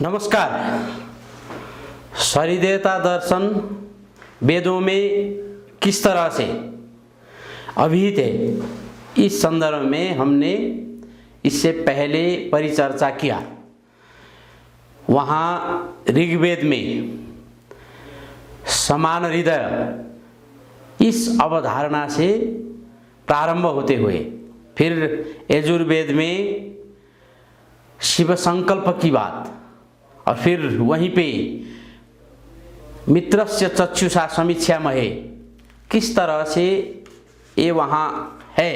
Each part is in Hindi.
नमस्कार। शरीरदेवता दर्शन वेदों में किस तरह से अभिहित है, इस संदर्भ में हमने इससे पहले परिचर्चा किया। वहाँ ऋग्वेद में समान हृदय इस अवधारणा से प्रारंभ होते हुए फिर यजुर्वेद में शिव संकल्प की बात और फिर वहीं पे मित्रस्य चक्षुषा समीक्षा महे किस तरह से ये वहाँ है,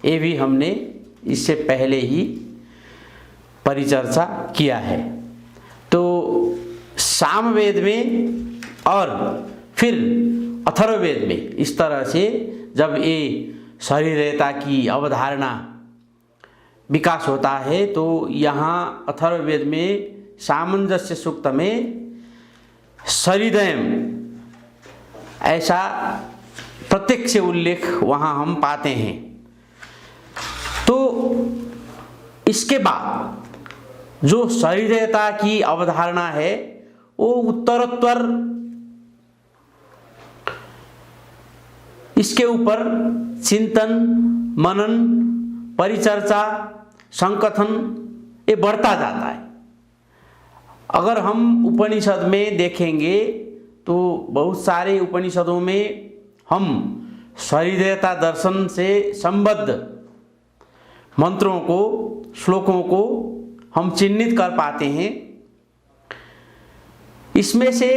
ये भी हमने इससे पहले ही परिचर्चा किया है। तो सामवेद में और फिर अथर्ववेद में इस तरह से जब ये शरीरदेवता की अवधारणा विकास होता है तो यहाँ अथर्ववेद में सामंजस्य सूक्त में शरीरदयम ऐसा प्रत्यक्ष से उल्लेख वहाँ हम पाते हैं। तो इसके बाद जो शरीरदेवता की अवधारणा है वो उत्तरोत्तर इसके ऊपर चिंतन, मनन, परिचर्चा, संकथन ये बढ़ता जाता है। अगर हम उपनिषद में देखेंगे तो बहुत सारे उपनिषदों में हम शरीरदेवता दर्शन से संबद्ध मंत्रों को, श्लोकों को हम चिन्हित कर पाते हैं। इसमें से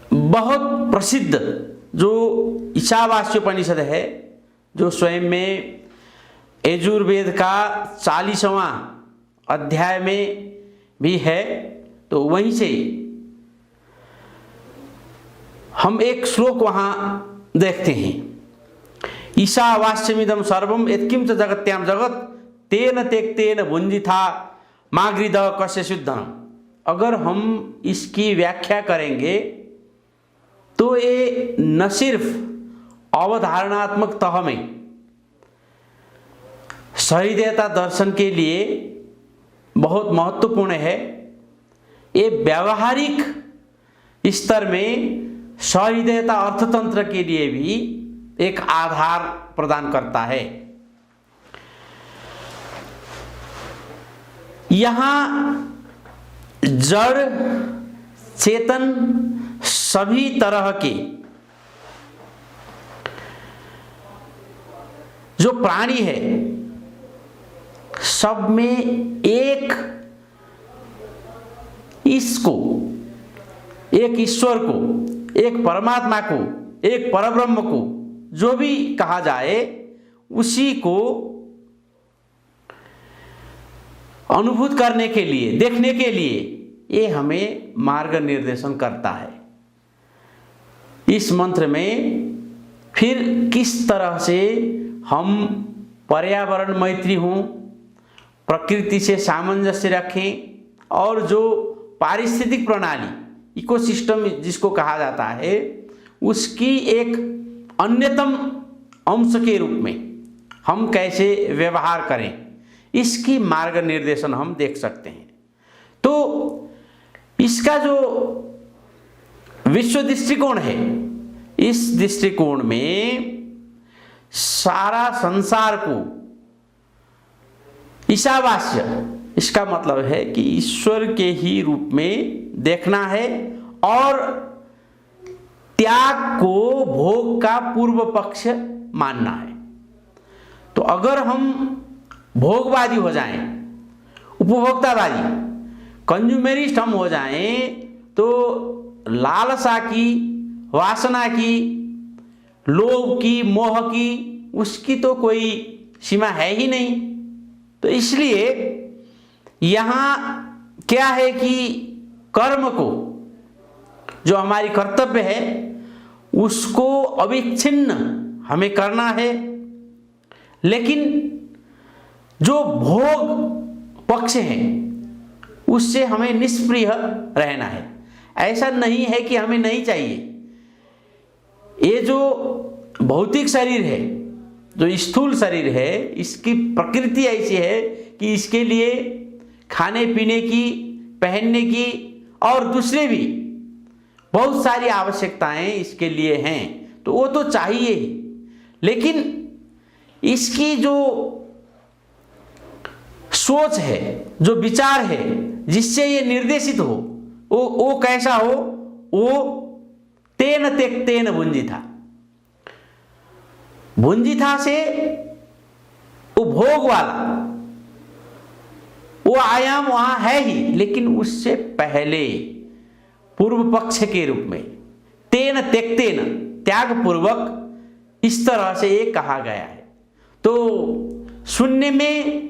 बहुत प्रसिद्ध जो ईशावास्योपनिषद है, जो स्वयं में यजुर्वेद का 40वां अध्याय में भी है, तो वहीं से हम एक श्लोक वहाँ देखते हैं। ईशावास्यमिदं सर्वं यत्किंच जगत्याम जगत तेन त्यक्तेन भुंजिथा मागृद कस्य शुद्धनम। अगर हम इसकी व्याख्या करेंगे तो ये न सिर्फ अवधारणात्मक तह में शरीरदेवता दर्शन के लिए बहुत महत्वपूर्ण है, ये व्यावहारिक स्तर में शरीरदेवता अर्थतंत्र के लिए भी एक आधार प्रदान करता है। यहाँ जड़ चेतन सभी तरह के जो प्राणी है सब में एक इसको, एक ईश्वर को, एक परमात्मा को, एक परब्रह्म को जो भी कहा जाए उसी को अनुभूत करने के लिए, देखने के लिए ये हमें मार्ग निर्देशन करता है। इस मंत्र में फिर किस तरह से हम पर्यावरण मैत्री हों, प्रकृति से सामंजस्य रखें और जो पारिस्थितिक प्रणाली, इकोसिस्टम जिसको कहा जाता है, उसकी एक अन्यतम अंश के रूप में हम कैसे व्यवहार करें, इसकी मार्ग निर्देशन हम देख सकते हैं। तो इसका जो विश्व दृष्टिकोण है, इस दृष्टिकोण में सारा संसार को ईशावास्य, इसका मतलब है कि ईश्वर के ही रूप में देखना है और त्याग को भोग का पूर्व पक्ष मानना है। तो अगर हम भोगवादी हो जाएं, उपभोक्तावादी, कंज्यूमरिस्ट हम हो जाएं, तो लालसा की, वासना की, लोभ की, मोह की, उसकी तो कोई सीमा है ही नहीं। तो इसलिए यहाँ क्या है कि कर्म को, जो हमारी कर्तव्य है, उसको अविच्छिन्न हमें करना है, लेकिन जो भोग पक्ष है उससे हमें निष्प्रिय रहना है। ऐसा नहीं है कि हमें नहीं चाहिए। ये जो भौतिक शरीर है, जो स्थूल शरीर है, इसकी प्रकृति ऐसी है कि इसके लिए खाने पीने की, पहनने की और दूसरे भी बहुत सारी आवश्यकताएं इसके लिए हैं, तो वो तो चाहिए ही, लेकिन इसकी जो सोच है, जो विचार है जिससे ये निर्देशित हो, वो कैसा हो? वो तेन त्यक्तेन भुंजिथा, भुंजिथा से वो भोग वाला वो आयाम वहां है ही, लेकिन उससे पहले पूर्व पक्ष के रूप में तेन त्यक्तेन, त्याग पूर्वक इस तरह से ये कहा गया है। तो सुनने में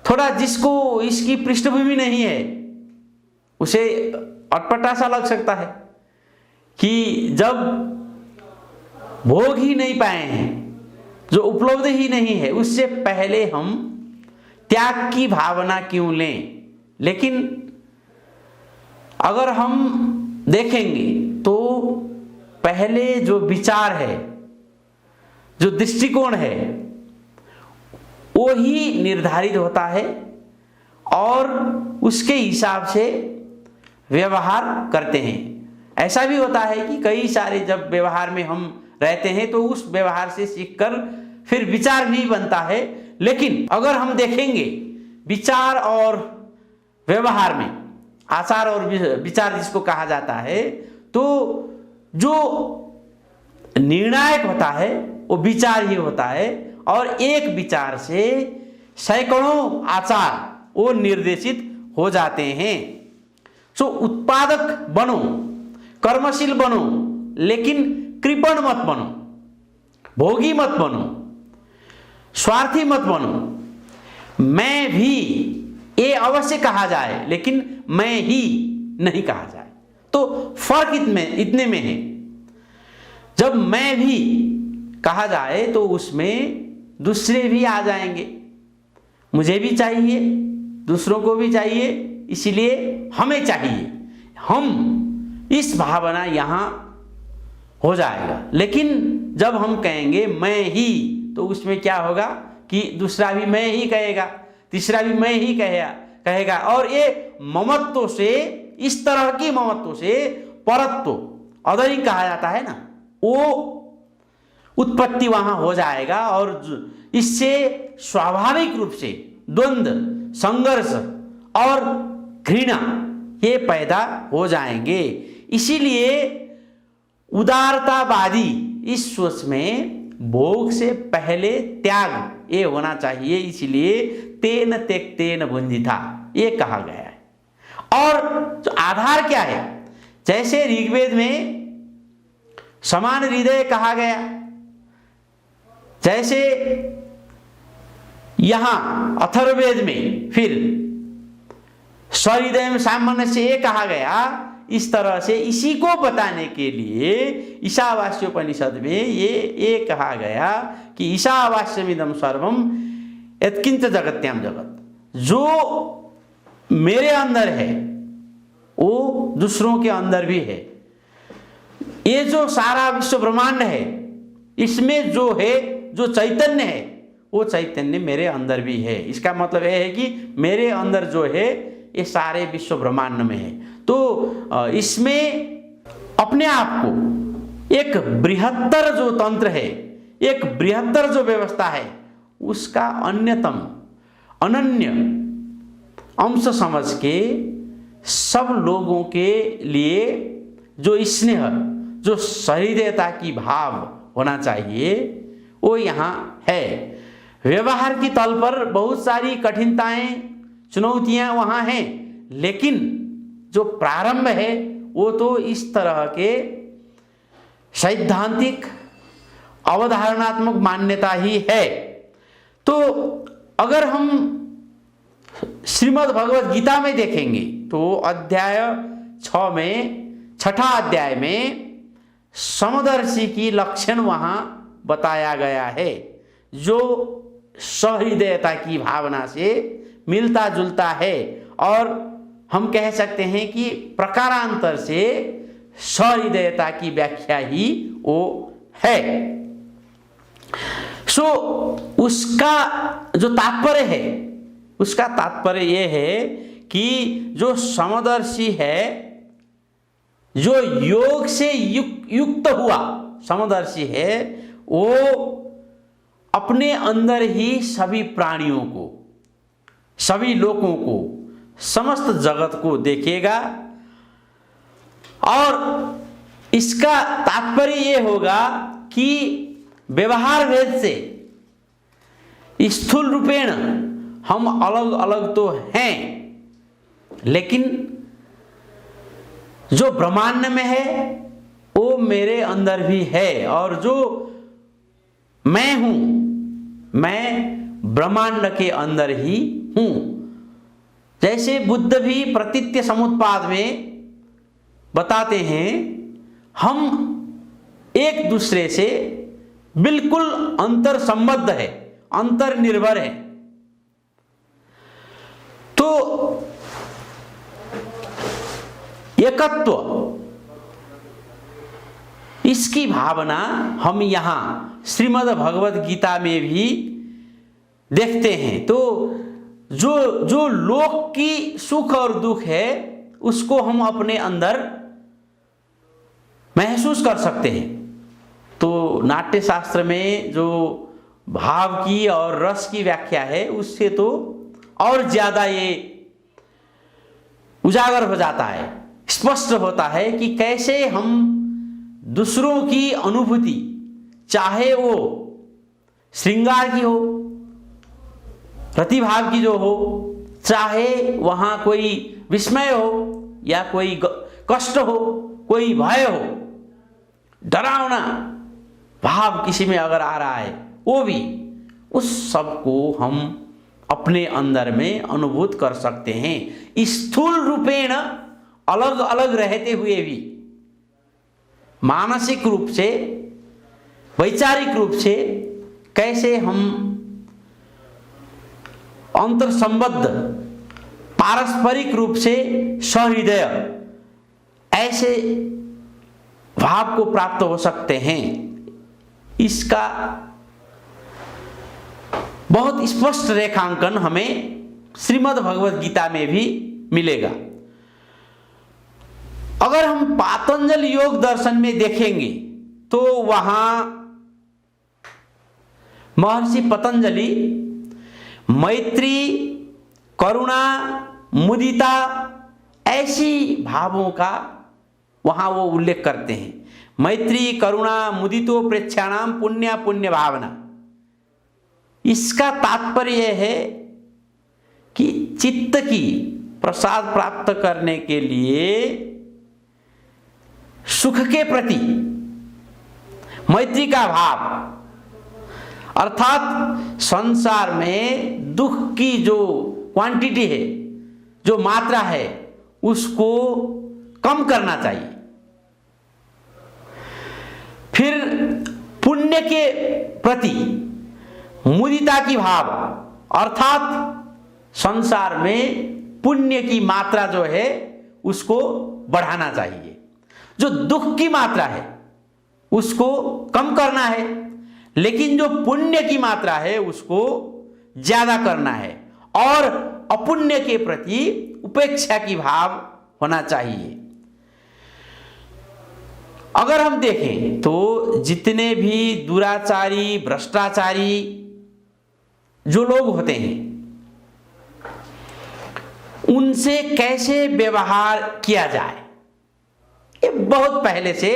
थोड़ा, जिसको इसकी पृष्ठभूमि नहीं है उसे अटपटा सा लग सकता है कि जब भोग ही नहीं पाए हैं, जो उपलब्ध ही नहीं है, उससे पहले हम त्याग की भावना क्यों लें? लेकिन अगर हम देखेंगे तो पहले जो विचार है, जो दृष्टिकोण है, वो ही निर्धारित होता है और उसके हिसाब से व्यवहार करते हैं। ऐसा भी होता है कि कई सारे जब व्यवहार में हम रहते हैं तो उस व्यवहार से सीखकर फिर विचार नहीं बनता है, लेकिन अगर हम देखेंगे विचार और व्यवहार में, आचार और विचार जिसको कहा जाता है, तो जो निर्णायक होता है वो विचार ही होता है, और एक विचार से सैकड़ों आचार वो निर्देशित हो जाते हैं। सो उत्पादक बनो, कर्मशील बनो, लेकिन कृपण मत बनो, भोगी मत बनो, स्वार्थी मत बनो। मैं भी, ये अवश्य कहा जाए, लेकिन मैं ही नहीं कहा जाए। तो फर्क इतने में है। जब मैं भी कहा जाए तो उसमें दूसरे भी आ जाएंगे, मुझे भी चाहिए, दूसरों को भी चाहिए, इसलिए हमें चाहिए, हम, इस भावना यहां हो जाएगा। लेकिन जब हम कहेंगे मैं ही, तो उसमें क्या होगा कि दूसरा भी मैं ही कहेगा, तीसरा भी मैं ही कहेगा, और ये ममत्व से, इस तरह की ममत्व से परत्व, अदरिंग कहा जाता है ना, वो उत्पत्ति वहां हो जाएगा, और इससे स्वाभाविक रूप से द्वंद्व, संघर्ष और घृणा ये पैदा हो जाएंगे। इसीलिए उदारतावादी इस सोच में भोग से पहले त्याग ये होना चाहिए, इसलिए तेन त्यक्तेन भुंजिथा ये कहा गया है। और तो आधार क्या है? जैसे ऋग्वेद में समान हृदय कहा गया, जैसे यहां अथर्ववेद में फिर सहृदय में सामन्य ये कहा गया, इस तरह से इसी को बताने के लिए ईशावास्योपनिषद में ये कहा गया कि ईशावास्यमिदं सर्वम यत्किंच जगत्याम जगत, जो मेरे अंदर है वो दूसरों के अंदर भी है। ये जो सारा विश्व ब्रह्मांड है, इसमें जो है, जो चैतन्य है, वो चैतन्य मेरे अंदर भी है। इसका मतलब यह है कि मेरे अंदर जो है ये सारे विश्व ब्रह्मांड में है। तो इसमें अपने आप को एक बृहत्तर जो तंत्र है, एक बृहत्तर जो व्यवस्था है, उसका अन्यतम अनन्य अंश समझ के सब लोगों के लिए जो स्नेह, जो सहृदयता की भाव होना चाहिए, वो यहाँ है। व्यवहार की तल पर बहुत सारी कठिनताएं, चुनौतियां वहाँ हैं, लेकिन जो प्रारंभ है वो तो इस तरह के सैद्धांतिक अवधारणात्मक मान्यता ही है। तो अगर हम श्रीमद् भगवद गीता में देखेंगे तो अध्याय 6 में, 6ठा अध्याय में समदर्शी की लक्षण वहां बताया गया है, जो सहृदयता की भावना से मिलता जुलता है, और हम कह सकते हैं कि प्रकारांतर से सहृदयता की व्याख्या ही वो है। सो उसका जो तात्पर्य है, उसका तात्पर्य यह है कि जो समदर्शी है, जो योग से युक्त हुआ समदर्शी है, वो अपने अंदर ही सभी प्राणियों को, सभी लोगों को, समस्त जगत को देखेगा। और इसका तात्पर्य ये होगा कि व्यवहार भेद से स्थूल रूपेण हम अलग अलग तो हैं, लेकिन जो ब्रह्मांड में है वो मेरे अंदर भी है, और जो मैं हूं, मैं ब्रह्मांड के अंदर ही हूं। जैसे बुद्ध भी प्रतीत्य समुत्पाद में बताते हैं, हम एक दूसरे से बिल्कुल अंतर संबद्ध है, अंतर निर्भर है। तो एकत्व, इसकी भावना हम यहां श्रीमद् भगवद गीता में भी देखते हैं। तो जो लोक की सुख और दुख है उसको हम अपने अंदर महसूस कर सकते हैं। तो नाट्य शास्त्र में जो भाव की और रस की व्याख्या है उससे तो और ज्यादा ये उजागर हो जाता है, स्पष्ट होता है कि कैसे हम दूसरों की अनुभूति, चाहे वो श्रृंगार की हो, प्रतिभाव की जो हो, चाहे वहां कोई विस्मय हो या कोई कष्ट हो, कोई भय हो, डरावना भाव किसी में अगर आ रहा है, वो भी, उस सब को हम अपने अंदर में अनुभूत कर सकते हैं। स्थूल रूपेण अलग अलग रहते हुए भी मानसिक रूप से, वैचारिक रूप से कैसे हम अंतर संबद्ध, पारस्परिक रूप से सहृदय, ऐसे भाव को प्राप्त हो सकते हैं, इसका बहुत स्पष्ट रेखांकन हमें श्रीमद् भगवद गीता में भी मिलेगा। अगर हम पातंजल योग दर्शन में देखेंगे तो वहां महर्षि पतंजलि मैत्री, करुणा, मुदिता ऐसी भावों का वहां वो उल्लेख करते हैं। मैत्री, करुणा, मुदितो प्रेक्षाणाम पुण्य पुण्य भावना। इसका तात्पर्य है कि चित्त की प्रसाद प्राप्त करने के लिए सुख के प्रति मैत्री का भाव, अर्थात संसार में दुख की जो क्वांटिटी है, जो मात्रा है, उसको कम करना चाहिए। फिर पुण्य के प्रति मुदिता की भाव, अर्थात संसार में पुण्य की मात्रा जो है उसको बढ़ाना चाहिए। जो दुख की मात्रा है उसको कम करना है, लेकिन जो पुण्य की मात्रा है उसको ज्यादा करना है, और अपुण्य के प्रति उपेक्षा की भाव होना चाहिए। अगर हम देखें तो जितने भी दुराचारी, भ्रष्टाचारी जो लोग होते हैं, उनसे कैसे व्यवहार किया जाए, ये बहुत पहले से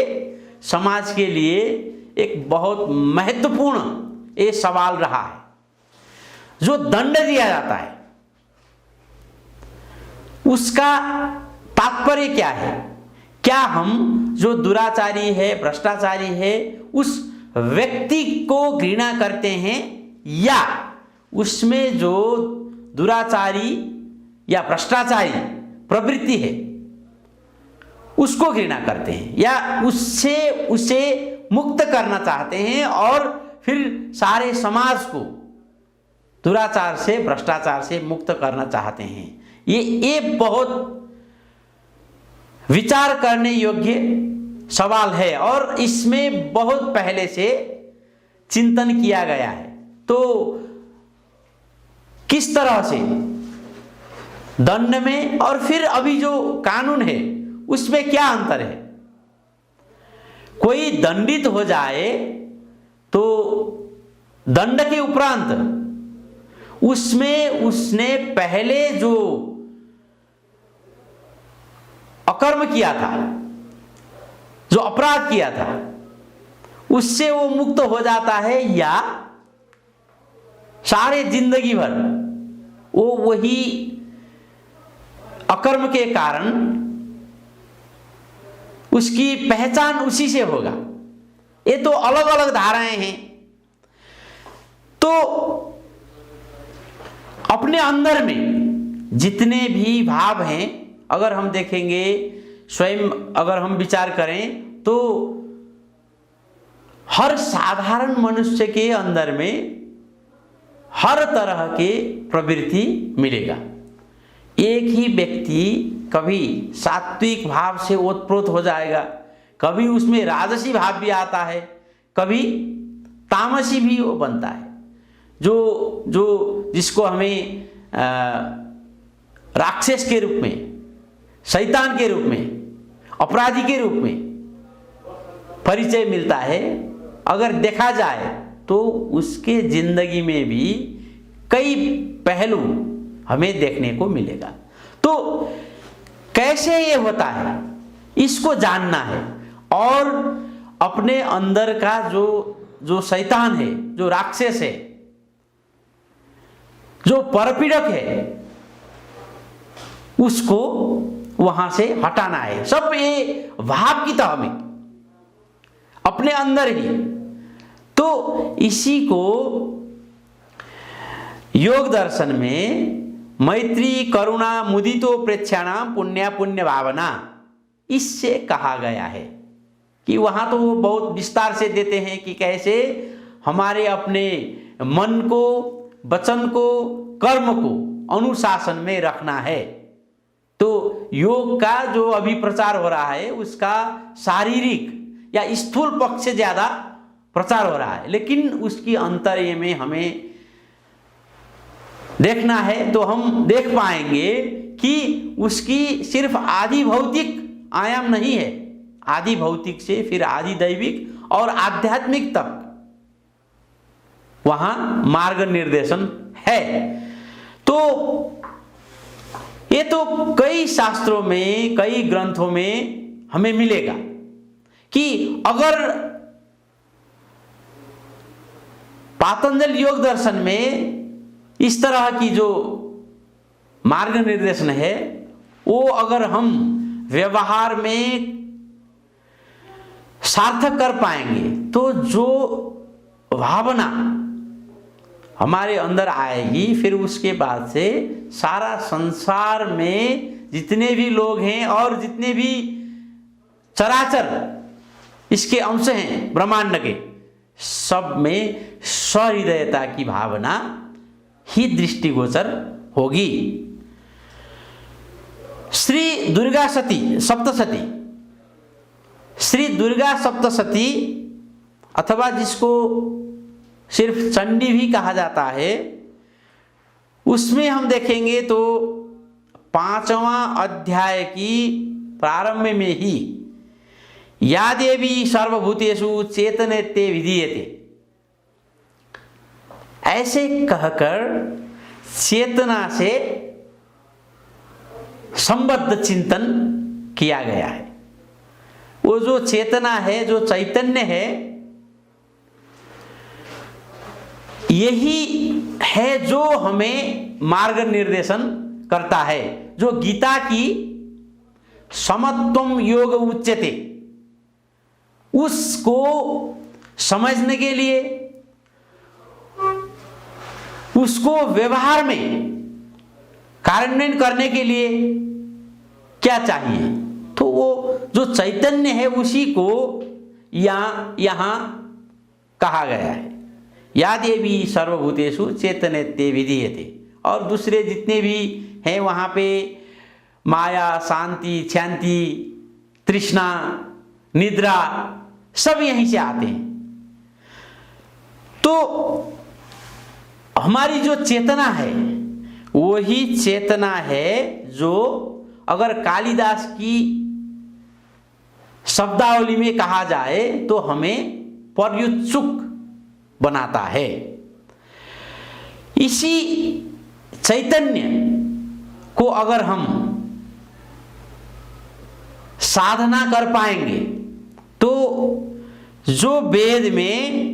समाज के लिए एक बहुत महत्वपूर्ण ये सवाल रहा है। जो दंड दिया जाता है उसका तात्पर्य क्या है? क्या हम जो दुराचारी है, भ्रष्टाचारी है, उस व्यक्ति को घृणा करते हैं, या उसमें जो दुराचारी या भ्रष्टाचारी प्रवृत्ति है उसको घृणा करते हैं, या उससे उसे मुक्त करना चाहते हैं और फिर सारे समाज को दुराचार से, भ्रष्टाचार से मुक्त करना चाहते हैं? ये बहुत विचार करने योग्य सवाल है और इसमें बहुत पहले से चिंतन किया गया है। तो किस तरह से दंड में और फिर अभी जो कानून है उसमें क्या अंतर है। कोई दंडित हो जाए तो दंड के उपरांत उसमें उसने पहले जो अकर्म किया था, जो अपराध किया था, उससे वो मुक्त हो जाता है, या सारे जिंदगी भर वो वही अकर्म के कारण उसकी पहचान उसी से होगा। ये तो अलग अलग धाराएं हैं। तो अपने अंदर में जितने भी भाव हैं, अगर हम देखेंगे, स्वयं अगर हम विचार करें तो हर साधारण मनुष्य के अंदर में हर तरह के प्रवृत्ति मिलेगा। एक ही व्यक्ति कभी सात्विक भाव से ओतप्रोत हो जाएगा, कभी उसमें राजसी भाव भी आता है, कभी तामसी भी वो बनता है। जो जिसको हमें राक्षस के रूप में, शैतान के रूप में, अपराधी के रूप में परिचय मिलता है, अगर देखा जाए तो उसके जिंदगी में भी कई पहलू हमें देखने को मिलेगा। तो कैसे ये होता है, इसको जानना है। और अपने अंदर का जो शैतान है, जो राक्षस है, जो परपीड़क है, उसको वहां से हटाना है। सब ये भाव की तह में अपने अंदर ही। तो इसी को योग दर्शन में मैत्री करुणा मुदितो प्रेक्षाणाम पुण्या पुण्य भावना, इससे कहा गया है कि वहां तो वो बहुत विस्तार से देते हैं कि कैसे हमारे अपने मन को, वचन को, कर्म को अनुशासन में रखना है। तो योग का जो अभी प्रचार हो रहा है उसका शारीरिक या स्थूल पक्ष से ज्यादा प्रचार हो रहा है, लेकिन उसकी अंतर्य में हमें देखना है तो हम देख पाएंगे कि उसकी सिर्फ आदि भौतिक आयाम नहीं है, आदि भौतिक से फिर आदि दैविक और आध्यात्मिक तक वहां मार्ग निर्देशन है। तो ये तो कई शास्त्रों में, कई ग्रंथों में हमें मिलेगा कि अगर पातंजल योग दर्शन में इस तरह की जो मार्ग निर्देशन है वो अगर हम व्यवहार में सार्थक कर पाएंगे तो जो भावना हमारे अंदर आएगी, फिर उसके बाद से सारा संसार में जितने भी लोग हैं और जितने भी चराचर इसके अंश हैं ब्रह्मांड के, सब में सहृदयता की भावना ही दृष्टिगोचर होगी। श्री दुर्गा सती सप्तशती, श्री दुर्गा सप्तशती अथवा जिसको सिर्फ चंडी भी कहा जाता है, उसमें हम देखेंगे तो 5वां अध्याय की प्रारंभ में ही या देवी सर्वभूतेषु चेतनते विधीयते, ऐसे कहकर चेतना से संबद्ध चिंतन किया गया है। वो जो चेतना है, जो चैतन्य है, यही है जो हमें मार्ग निर्देशन करता है। जो गीता की समत्वम योग उच्यते, उसको समझने के लिए, उसको व्यवहार में कार्यान्वयन करने के लिए क्या चाहिए, तो वो जो चैतन्य है उसी को यहां कहा गया है। या देवी सर्वभूतेषु चेतनते विधीयते। और दूसरे जितने भी हैं वहां पे माया, शांति, क्षांति, तृष्णा, निद्रा, सब यहीं से आते हैं। तो हमारी जो चेतना है वही चेतना है जो अगर कालिदास की शब्दावली में कहा जाए तो हमें पर्युत्सुक बनाता है। इसी चैतन्य को अगर हम साधना कर पाएंगे तो जो वेद में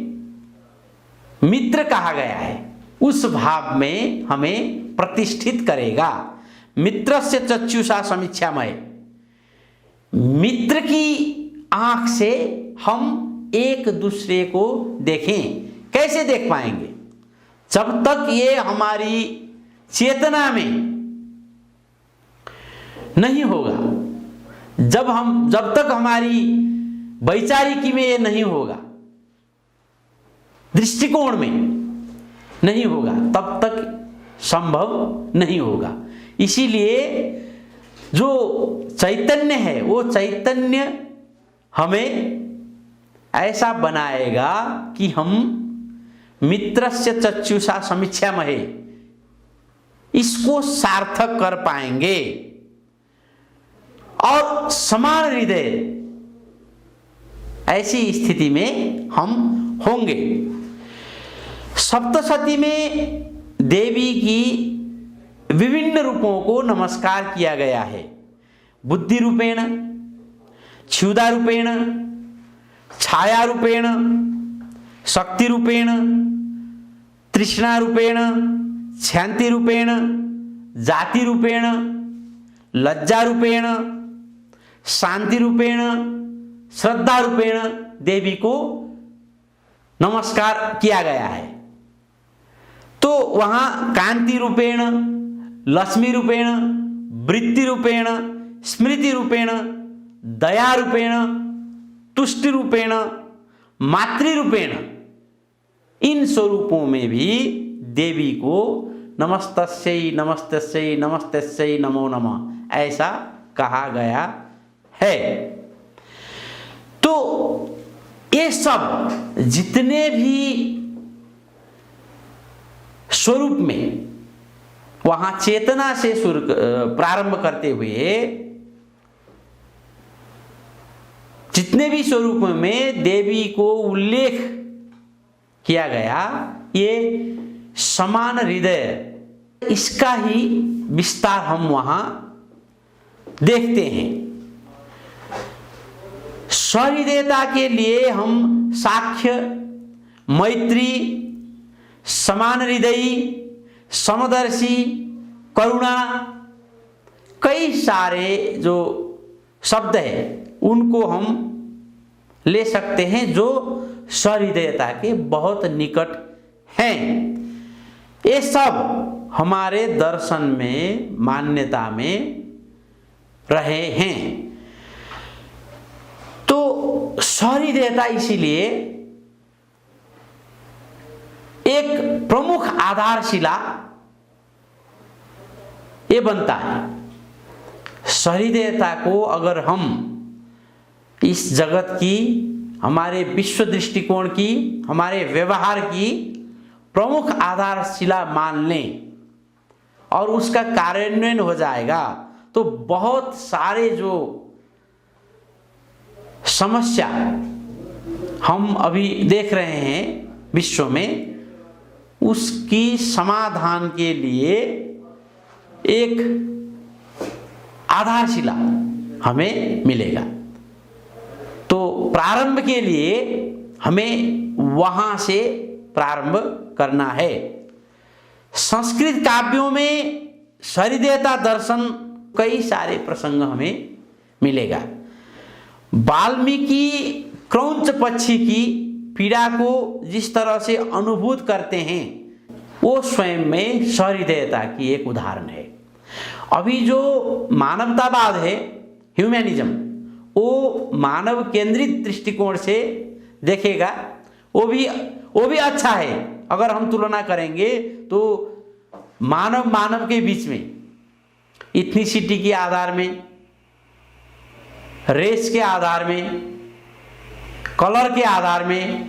मित्र कहा गया है उस भाव में हमें प्रतिष्ठित करेगा। मित्रस्य चक्षुषा समीक्षामय, मित्र की आंख से हम एक दूसरे को देखें। कैसे देख पाएंगे? जब तक ये हमारी चेतना में नहीं होगा, जब तक हमारी वैचारिकी में ये नहीं होगा, दृष्टिकोण में नहीं होगा, तब तक संभव नहीं होगा। इसीलिए जो चैतन्य है वो चैतन्य हमें ऐसा बनाएगा कि हम मित्रस्य चक्षुषा समीक्षामहे इसको सार्थक कर पाएंगे और समान हृदय ऐसी स्थिति में हम होंगे। सप्तशती में देवी की विभिन्न रूपों को नमस्कार किया गया है। बुद्धि रूपेण, क्षुधा रूपेण, छाया रूपेण, शक्ति रूपेण, तृष्णा रूपेण, शांति रूपेण, जाति रूपेण, लज्जा रूपेण, शांति रूपेण, श्रद्धा रूपेण देवी को नमस्कार किया गया है। तो वहां कांति रूपेण, लक्ष्मी रूपेण, वृत्ति रूपेण, स्मृति रूपेण, दया रूपेण, तुष्टि रूपेण, मातृ रूपेण, इन स्वरूपों में भी देवी को नमस्तस्यै नमस्तस्यै नमस्तस्यै नमो नमः ऐसा कहा गया है। तो ये सब जितने भी स्वरूप में वहां चेतना से प्रारंभ करते हुए जितने भी स्वरूप में देवी को उल्लेख किया गया, ये समान हृदय इसका ही विस्तार हम वहां देखते हैं। सहृदयता के लिए हम साख्य, मैत्री, समान हृदयी, समदर्शी, करुणा, कई सारे जो शब्द है उनको हम ले सकते हैं जो सहृदयता के बहुत निकट हैं। ये सब हमारे दर्शन में मान्यता में रहे हैं। तो सहृदयता इसीलिए एक प्रमुख आधारशिला ये बनता है। सहृदयता को अगर हम इस जगत की, हमारे विश्व दृष्टिकोण की, हमारे व्यवहार की प्रमुख आधारशिला मान लें और उसका कार्यान्वयन हो जाएगा तो बहुत सारे जो समस्या हम अभी देख रहे हैं विश्व में, उसकी समाधान के लिए एक आधारशिला हमें मिलेगा। तो प्रारंभ के लिए हमें वहां से प्रारंभ करना है। संस्कृत काव्यों में सहृदयता दर्शन कई सारे प्रसंग हमें मिलेगा। वाल्मीकि क्रौंच पक्षी की पीड़ा को जिस तरह से अनुभूत करते हैं वो स्वयं में सहृदयता की एक उदाहरण है। अभी जो मानवतावाद है, ह्यूमैनिज्म, वो मानव केंद्रित दृष्टिकोण से देखेगा, वो भी अच्छा है। अगर हम तुलना करेंगे तो मानव के बीच में इथनिसिटी के आधार में, रेस के आधार में, कलर के आधार में,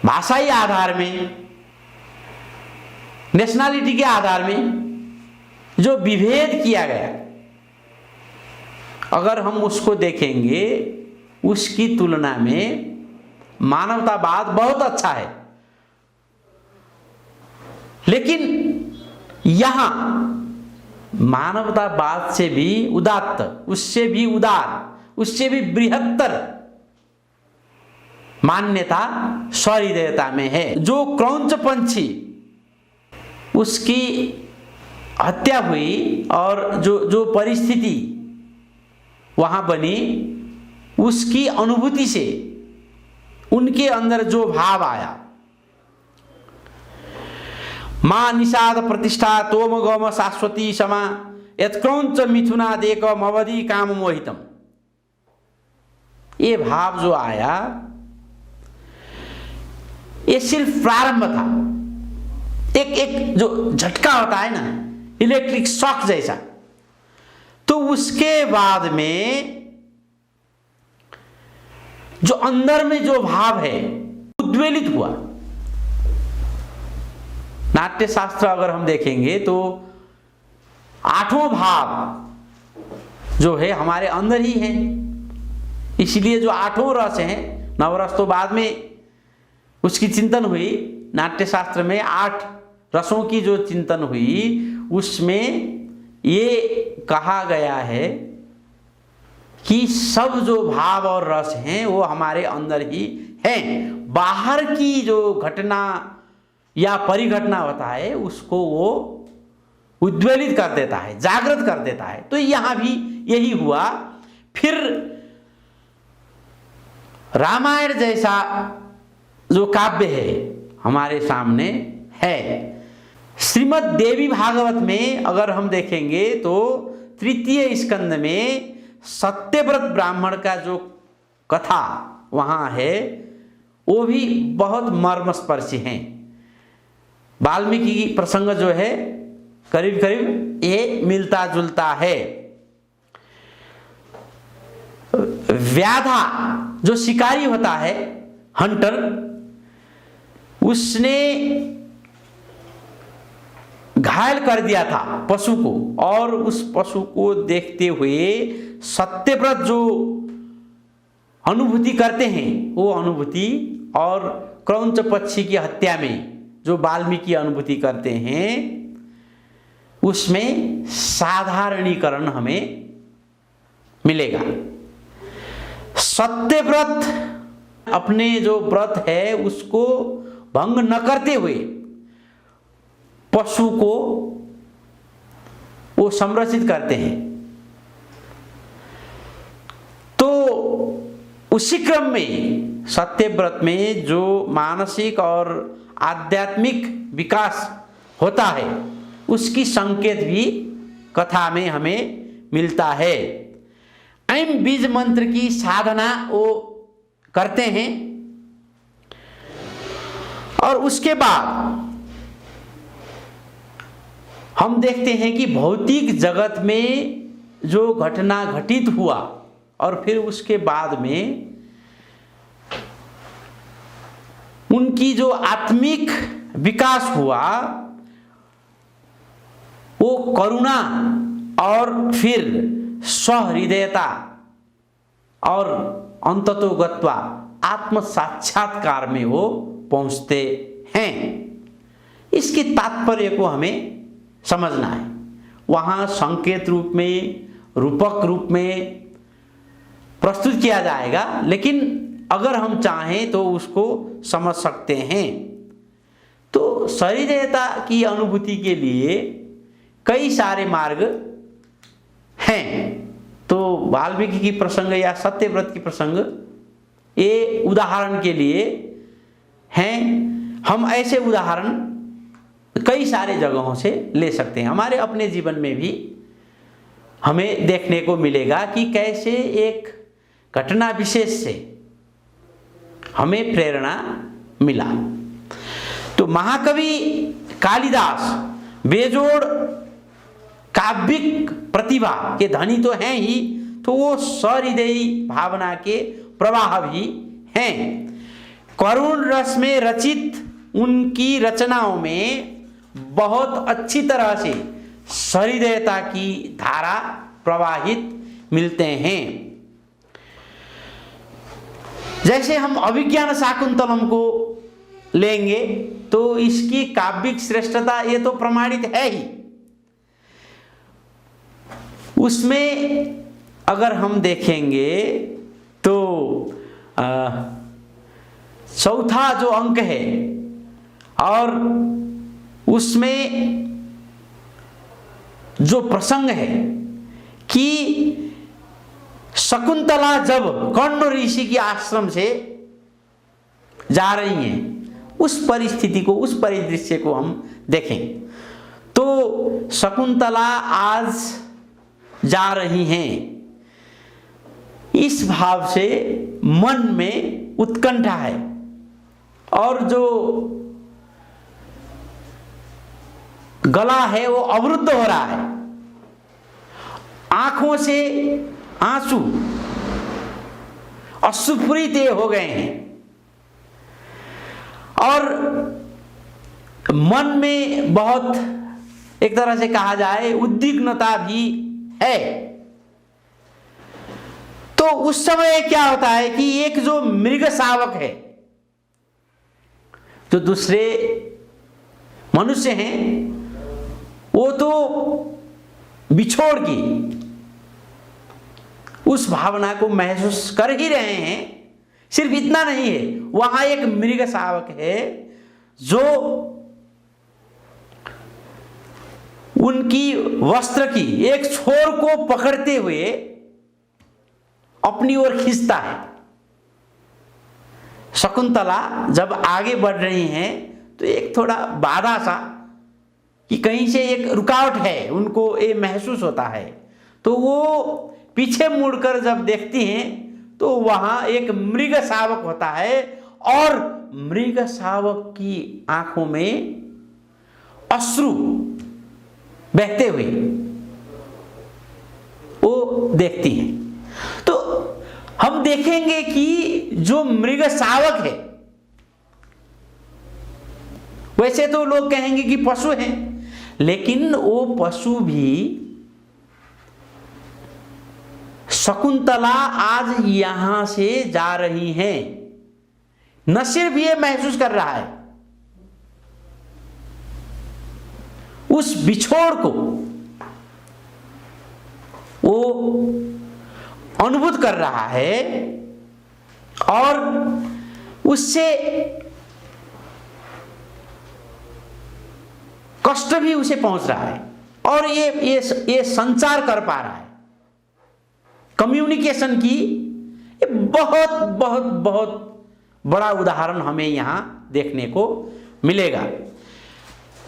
भाषाई आधार में नेशनलिटी के आधार में जो विभेद किया गया, अगर हम उसको देखेंगे, उसकी तुलना में मानवतावाद बहुत अच्छा है। लेकिन यहां मानवतावाद से भी उदात्त, उससे भी उदार, उससे भी बृहत्तर मान्यता सहृदयता में है। जो क्रौंच पंछी उसकी हत्या हुई और जो परिस्थिति वहां बनी, उसकी अनुभूति से उनके अंदर जो भाव आया, मां निषाद प्रतिष्ठा तोम गम शाश्वती समा यत्क्रौंच मिथुनादेकम अवधि काम मोहितम, ये भाव जो आया, ये सिर्फ प्रारंभ था। एक जो झटका होता है ना, इलेक्ट्रिक शॉक जैसा, तो उसके बाद में जो अंदर में जो भाव है उद्वेलित हुआ। नाट्य शास्त्र अगर हम देखेंगे तो आठों भाव जो है हमारे अंदर ही है, इसलिए जो आठों रस हैं, नवरस तो बाद में उसकी चिंतन हुई, नाट्य शास्त्र में 8 रसों की जो चिंतन हुई, उसमें ये कहा गया है कि सब जो भाव और रस हैं वो हमारे अंदर ही हैं। बाहर की जो घटना या परिघटना होता है उसको वो उद्वेलित कर देता है, जागृत कर देता है। तो यहां भी यही हुआ। फिर रामायण जैसा जो काव्य है हमारे सामने है। श्रीमद् देवी भागवत में अगर हम देखेंगे तो 3 स्कंद में सत्यव्रत ब्राह्मण का जो कथा वहां है वो भी बहुत मर्मस्पर्शी हैं। वाल्मीकि की प्रसंग जो है करीब करीब ये मिलता जुलता है। व्याधा जो शिकारी होता है, हंटर, उसने घायल कर दिया था पशु को, और उस पशु को देखते हुए सत्यव्रत जो अनुभूति करते हैं वो अनुभूति, और क्रौंच पक्षी की हत्या में जो वाल्मीकि अनुभूति करते हैं, उसमें साधारणीकरण हमें मिलेगा। सत्यव्रत अपने जो व्रत है उसको भंग न करते हुए पशु को वो संरक्षित करते हैं। तो उसी क्रम में सत्यव्रत में जो मानसिक और आध्यात्मिक विकास होता है उसकी संकेत भी कथा में हमें मिलता है। ऐम बीज मंत्र की साधना वो करते हैं, और उसके बाद हम देखते हैं कि भौतिक जगत में जो घटना घटित हुआ और फिर उसके बाद में उनकी जो आत्मिक विकास हुआ वो करुणा और फिर सहृदयता और अंततोगत्वा आत्म साक्षात्कार में वो पहुंचते हैं। इसकी तात्पर्य को हमें समझना है। वहां संकेत रूप में, रूपक रूप में प्रस्तुत किया जाएगा, लेकिन अगर हम चाहें तो उसको समझ सकते हैं। तो सहृदयता की अनुभूति के लिए कई सारे मार्ग हैं। तो वाल्मीकि की प्रसंग या सत्यव्रत की प्रसंग ये उदाहरण के लिए हैं। हम ऐसे उदाहरण कई सारे जगहों से ले सकते हैं। हमारे अपने जीवन में भी हमें देखने को मिलेगा कि कैसे एक घटना विशेष से हमें प्रेरणा मिला। तो महाकवि कालिदास बेजोड़ काव्यिक प्रतिभा के धनी तो हैं ही, तो वो सहृदयी भावना के प्रवाह भी हैं। करुण रस में रचित उनकी रचनाओं में बहुत अच्छी तरह से सहृदयता की धारा प्रवाहित मिलते हैं। जैसे हम अभिज्ञान शाकुंतलम को लेंगे तो इसकी काव्यिक श्रेष्ठता ये तो प्रमाणित है ही। उसमें अगर हम देखेंगे तो चौथा जो अंक है और उसमें जो प्रसंग है कि शकुंतला जब कर्ण ऋषि के आश्रम से जा रही हैं, उस परिस्थिति को, उस परिदृश्य को हम देखें तो शकुंतला आज जा रही हैं, इस भाव से मन में उत्कंठा है और जो गला है वो अवरुद्ध हो रहा है, आंखों से आंसू अश्रुपूरित हो गए हैं और मन में बहुत एक तरह से कहा जाए उद्विग्नता भी है। तो उस समय क्या होता है कि एक जो मृग शावक है, जो दूसरे मनुष्य हैं, वो तो बिछोड़ की उस भावना को महसूस कर ही रहे हैं। सिर्फ इतना नहीं है, वहां एक मृग शावक है जो उनकी वस्त्र की एक छोर को पकड़ते हुए अपनी ओर खींचता है। शकुंतला जब आगे बढ़ रही हैं तो एक थोड़ा बाधा सा कि कहीं से एक रुकावट है, उनको ये महसूस होता है। तो वो पीछे मुड़कर जब देखती हैं तो वहां एक मृग शावक होता है और मृग शावक की आंखों में अश्रु बहते हुए वो देखती हैं। तो हम देखेंगे कि जो मृग शावक है, वैसे तो लोग कहेंगे कि पशु हैं, लेकिन वो पशु भी शकुंतला आज यहां से जा रही हैं, न सिर्फ ये महसूस कर रहा है, उस बिछोड़ को वो अनुभूत कर रहा है और उससे कष्ट भी उसे पहुंच रहा है और ये संचार कर पा रहा है। कम्युनिकेशन की ये बहुत बहुत बहुत बड़ा उदाहरण हमें यहां देखने को मिलेगा।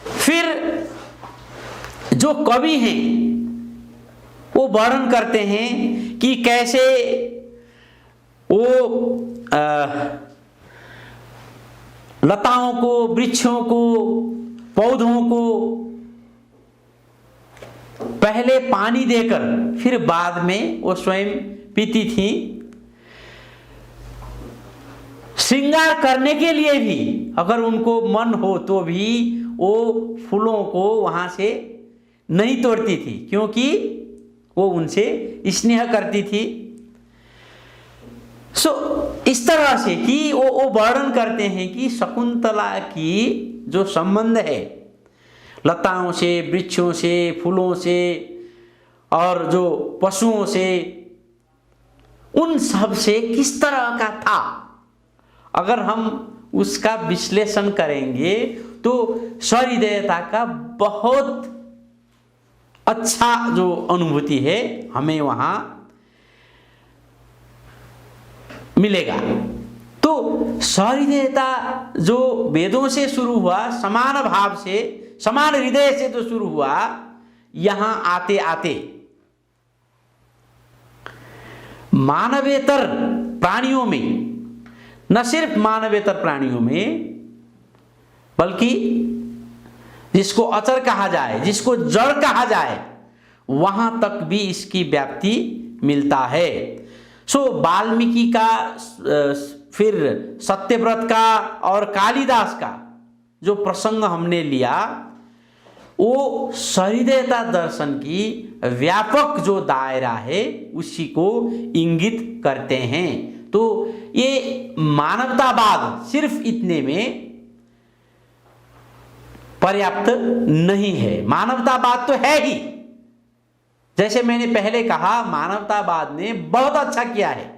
फिर जो कवि हैं वो वर्णन करते हैं कि कैसे वो लताओं को, वृक्षों को, पौधों को पहले पानी देकर फिर बाद में वो स्वयं पीती थी। श्रृंगार करने के लिए भी अगर उनको मन हो तो भी वो फूलों को वहां से नहीं तोड़ती थी, क्योंकि वो उनसे स्नेह करती थी। इस तरह से कि वो वर्णन करते हैं कि शकुंतला की जो संबंध है लताओं से, वृक्षों से, फूलों से और जो पशुओं से, उन सब से किस तरह का था, अगर हम उसका विश्लेषण करेंगे तो सहृदयता का बहुत अच्छा जो अनुभूति है हमें वहां मिलेगा। तो सहृदयता जो वेदों से शुरू हुआ, समान भाव से, समान हृदय से जो शुरू हुआ, यहां आते आते मानवेतर प्राणियों में, न सिर्फ मानवेतर प्राणियों में बल्कि जिसको अचर कहा जाए, जिसको जड़ कहा जाए, वहां तक भी इसकी व्याप्ति मिलता है। वाल्मीकि का, फिर सत्यव्रत का और कालिदास का जो प्रसंग हमने लिया, वो सहृदयता दर्शन की व्यापक जो दायरा है उसी को इंगित करते हैं। तो ये मानवतावाद सिर्फ इतने में पर्याप्त नहीं है। मानवतावाद तो है ही, जैसे मैंने पहले कहा, मानवतावाद ने बहुत अच्छा किया है।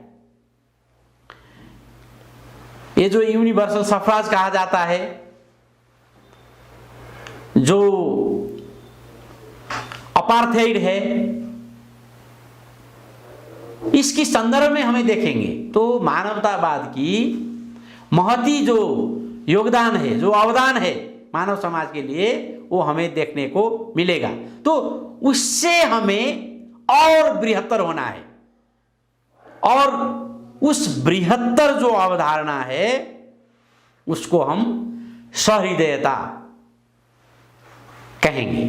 ये जो यूनिवर्सल सफराज कहा जाता है, जो अपार्थाइड है, इसकी संदर्भ में हमें देखेंगे तो मानवतावाद की महती जो योगदान है, जो अवदान है मानव समाज के लिए, वो हमें देखने को मिलेगा। तो उससे हमें और बृहत्तर होना है, और उस बृहत्तर जो अवधारणा है उसको हम सहृदयता कहेंगे।